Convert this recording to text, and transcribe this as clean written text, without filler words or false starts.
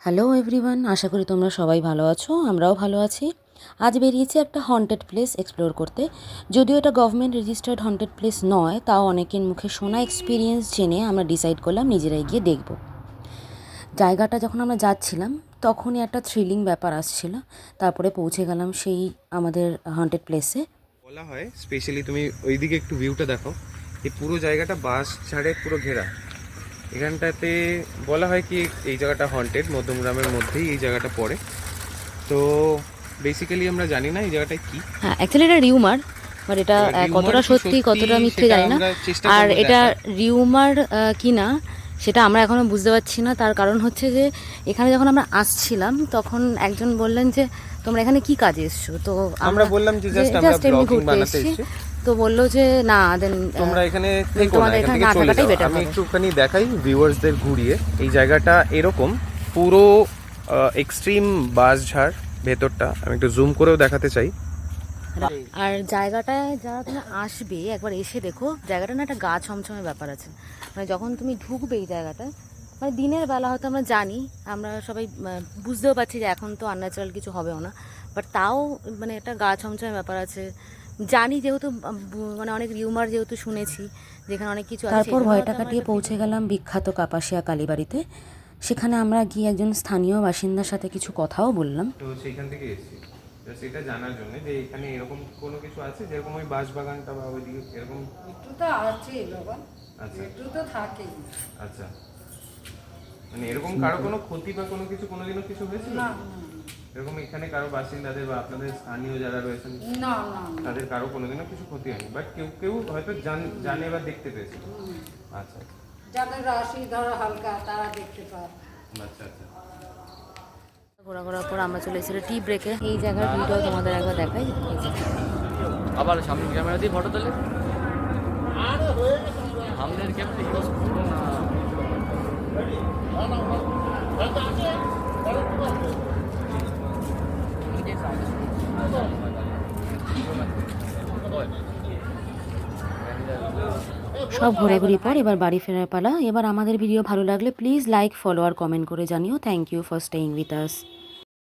Hello everyone, আশা করি তোমরা সবাই ভালো আছো। আমরাও ভালো আছি। আজ বেরিয়েছি একটা হন্টেড প্লেস এক্সপ্লোর করতে। যদিও এটা গভর্নমেন্ট রেজিস্টার্ড হন্টেড প্লেস নয়, তাও অনেকের মুখে শোনা এক্সপিরিয়েন্স জেনে আমরা ডিসাইড করলাম নিজেরাই গিয়ে দেখব। জায়গাটা যখন আমরা যাচ্ছিলাম তখনই একটা থ্রিলিং ব্যাপার আসছিল। তারপরে পৌঁছে গেলাম সেই আমাদের হন্টেড প্লেসে। বলা হয় স্পেশালি তুমি ওইদিকে একটু ভিউটা দেখো, এই পুরো জায়গাটা বাঁশ ঝাড়ে পুরো ঘেরা। এখানটাতে বলা হয় কি এই জায়গাটা হন্টেড, মধ্যমগ্রামের মধ্যেই এই জায়গাটা পড়ে। তো বেসিক্যালি আমরা জানি না এই জায়গাটায় কি। হ্যাঁ, অ্যাকচুয়ালি এটা রিউমার, বাট এটা কতটা সত্যি কতটা মিথ্যে জানি না। আর এটা রিউমার কি না সেটা আমরা এখনও বুঝতে পারছি না। তার কারণ হচ্ছে যে এখানে যখন আমরা আসছিলাম তখন একজন বললেন যে তোমরা এখানে কি কাজে এসছো, তো আমরা বললাম যে জাস্ট আমরা ব্লগিং বানাতে এসেছি। তো বললো যে না, দেন তোমরা এখানে থেকো না, এখান থেকে চলে যাও। আমি একটুখানি দেখাই ভিউয়ার্সদের ঘুরিয়ে। এই জায়গাটা এরকম পুরো এক্সট্রিম বাঁশঝাড় ভেতরটা, আমি একটু জুম করেও দেখাতে চাই। আর জায়গাটায় যারা তুমি আসবে একবার এসে দেখো, জায়গাটা না একটা গা ছমছমে ব্যাপার আছে। মানে যখন তুমি ঢুকবে এই জায়গাটায়, মানে দিনের বেলা হয়তো আমরা জানি, আমরা সবাই বুঝতেও পারছি যে এখন তো আনন্যাচারাল কিছু হবেও না, বাট তাও মানে একটা গা ছমছমে ব্যাপার আছে। জানি যেহেতু মানে অনেক রিউমার যেহেতু শুনেছি যেখানে অনেক কিছু। তারপর ভয়টা কাটিয়ে পৌঁছে গেলাম বিখ্যাত কাপাসিয়া কালীবাড়িতে। সেখানে আমরা গিয়ে একজন স্থানীয় বাসিন্দার সাথে কিছু কথাও বললাম। তো সেইখান থেকে এসেছি সেটা জানার জন্য যে এখানে এরকম কোনো কিছু আছে, যেরকম ওই বাঁশ বাগানটা বা ওইদিকে এরকম একটু তো আছে বাবা। আচ্ছা একটু তো থাকেই। আচ্ছা, মানে এরকম কারো কোনো ক্ষতি বা কোনো কিছু কোনোদিনও কিছু হয়েছিল না এরকম এখানে কারো বাসিন্দাদের বা আপনাদের স্থানীয় যারা রয়েছেন না না তাদের কারো কোনোদিনও কিছু ক্ষতি হয়নি, বাট কেউ কেউ হয়তো জানে বা দেখতে পেয়েছে। আচ্ছা, যাদের রাশি ধরো হালকা তারা দেখতে পায়। আচ্ছা আচ্ছা। ঘোরাঘোরার পর আমরা চলে এসেছি টি ব্রেকে। এই জায়গার ভিডিও তোমাদের একবার দেখাই। আবার সামনের ক্যামেরা দিয়ে ফটো তোলে, সামনের ক্যামেরা ইউজ করো না। সব ঘোরাঘুরি পর এবার বাড়ি ফেরার পালা। এবার আমাদের ভিডিও ভালো লাগলে প্লিজ লাইক, ফলো আর কমেন্ট করে জানিও। Thank you for staying with us.